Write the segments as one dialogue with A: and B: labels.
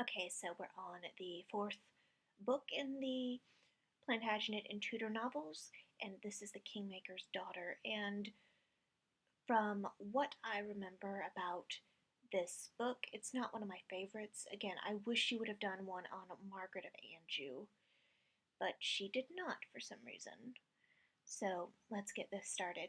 A: Okay, so we're on the fourth book in the Plantagenet and Tudor novels, and this is the Kingmaker's daughter. And from what I remember about this book, it's not one of my favorites. Again, I wish she would have done one on Margaret of Anjou, but she did not for some reason. So let's get this started.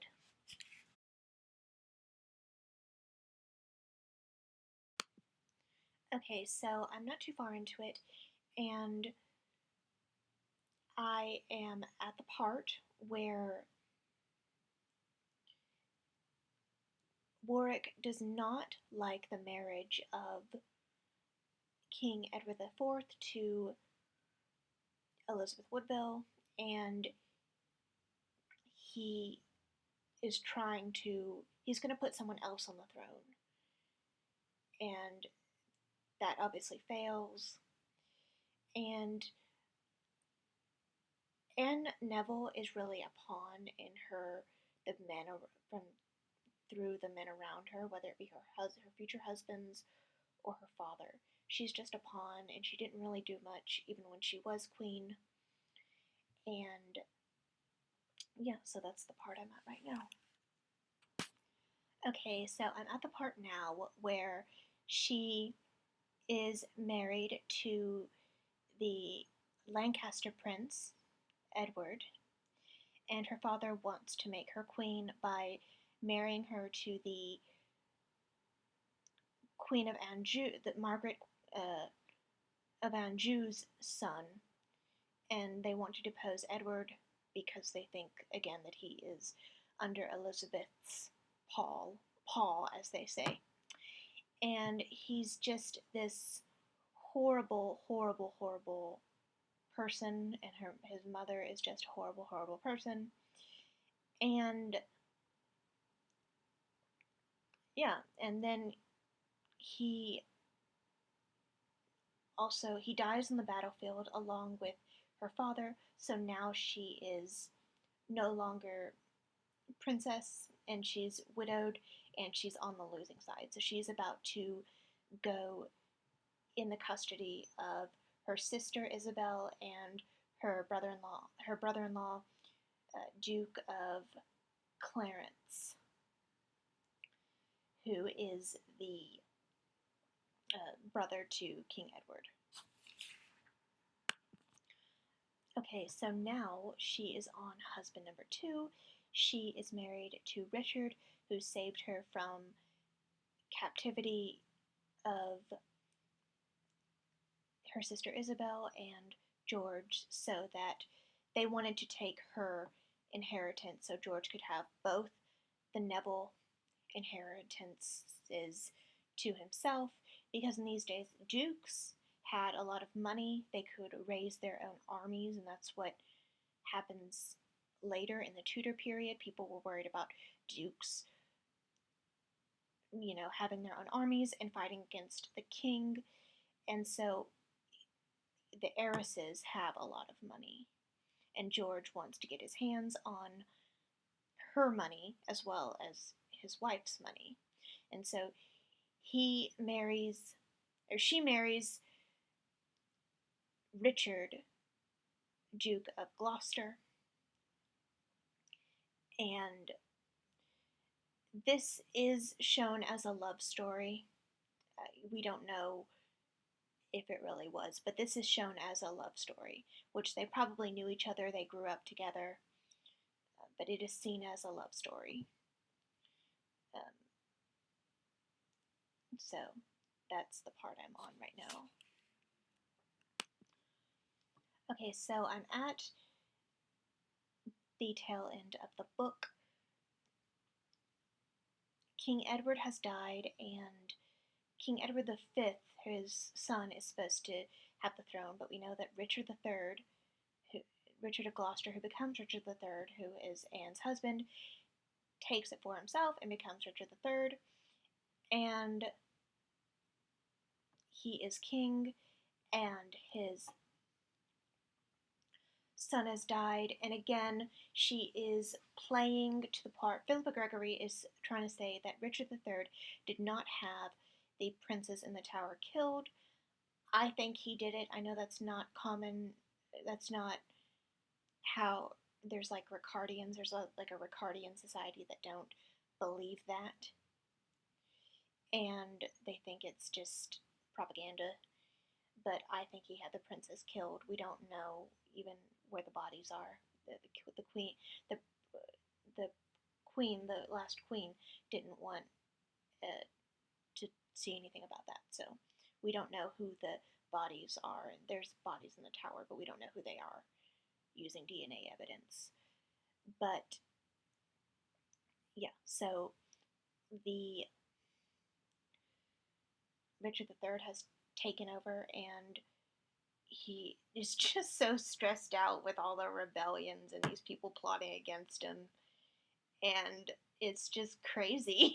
A: Okay, so I'm not too far into it, and I am at the part where Warwick does not like the marriage of King Edward IV to Elizabeth Woodville, and he he's going to put someone else on the throne. And that obviously fails. And Anne Neville is really a pawn in the men from through the men around her, whether it be her future husbands or her father. She's just a pawn, and she didn't really do much even when she was queen. And yeah, so that's the part I'm at right now. Okay, so I'm at the part now where she is married to the Lancaster prince, Edward, and her father wants to make her queen by marrying her to the Queen of Anjou, the Margaret of Anjou's son, and they want to depose Edward because they think, again, that he is under Elizabeth's paw, as they say. And he's just this horrible, horrible, horrible person, and his mother is just a horrible, horrible person. And yeah, and then he he dies on the battlefield along with her father, so now she is no longer princess, and she's widowed, and she's on the losing side. So she's about to go in the custody of her sister Isabel and her brother-in-law, Duke of Clarence, who is the brother to King Edward. Okay, so now she is on husband number 2. She is married to Richard, who saved her from captivity of her sister Isabel and George, so that they wanted to take her inheritance so George could have both the Neville inheritances to himself, because in these days dukes had a lot of money. They could raise their own armies, and that's what happens later in the Tudor period. People were worried about dukes, having their own armies and fighting against the king. And so the heiresses have a lot of money, and George wants to get his hands on her money as well as his wife's money. And so she marries Richard, Duke of Gloucester, and this is shown as a love story. We don't know if it really was, but this is shown as a love story, which they probably knew each other, they grew up together, but it is seen as a love story. Um, so that's the part I'm on right now. Okay, so I'm at the tail end of the book. King Edward has died, and King Edward V, his son, is supposed to have the throne, but we know that Richard of Gloucester, who becomes Richard III, who is Anne's husband, takes it for himself and becomes Richard III, and he is king, and his son has died, and again, she is playing to the part. Philippa Gregory is trying to say that Richard III did not have the princes in the Tower killed. I think he did it. I know that's not common. That's not how there's like Ricardians. There's like a Ricardian society that don't believe that, and they think it's just propaganda. But I think he had the princess killed. We don't know even where the bodies are. The queen, the the queen, the last queen, didn't want to see anything about that. So we don't know who the bodies are. And there's bodies in the tower, but we don't know who they are using DNA evidence. But yeah, so the Richard III has taken over, and he is just so stressed out with all the rebellions and these people plotting against him, and it's just crazy.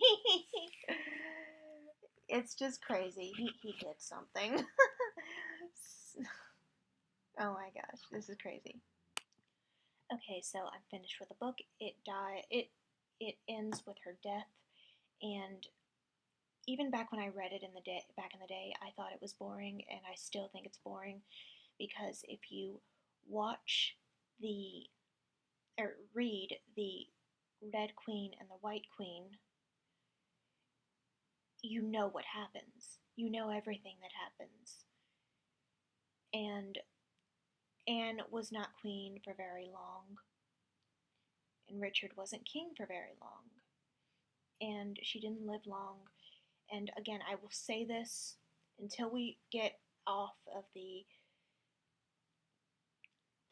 A: It's just crazy. He did something. Oh my gosh, this is crazy. Okay, so I'm finished with the book. It ends with her death, and even back when I read it back in the day, I thought it was boring, and I still think it's boring because if you watch the or read the Red Queen and the White Queen, you know what happens. You know everything that happens. And Anne was not queen for very long, and Richard wasn't king for very long, and she didn't live long. And again, I will say this until we get off of the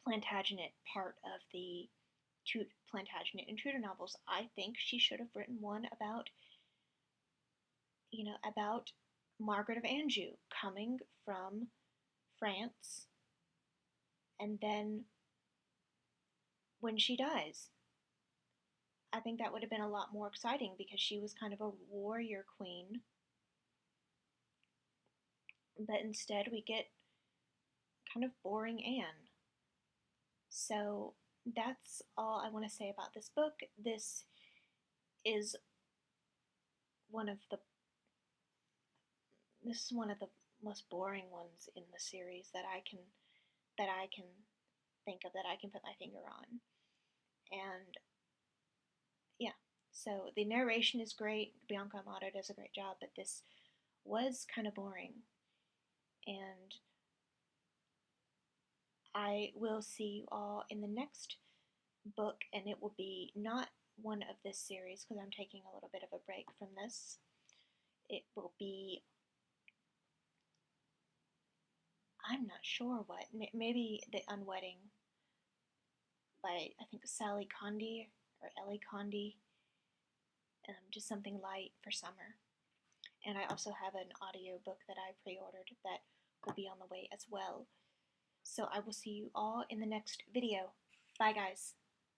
A: Plantagenet part of the Plantagenet and Tudor novels, I think she should have written one about, about Margaret of Anjou coming from France, and then when she dies. I think that would have been a lot more exciting because she was kind of a warrior queen, but instead we get kind of boring Anne. So that's all I want to say about this book. Is one of the this is one of the most boring ones in the series that I can think of, that I can put my finger on. And yeah, so the narration is great. Bianca Amato does a great job, but this was kind of boring. And I will see you all in the next book, and it will be not one of this series because I'm taking a little bit of a break from this. It will be, I'm not sure what, maybe The Unwedding by, I think, Sally Condie or Ellie Condie. Just something light for summer. And I also have an audio book that I pre-ordered that will be on the way as well. So I will see you all in the next video. Bye, guys.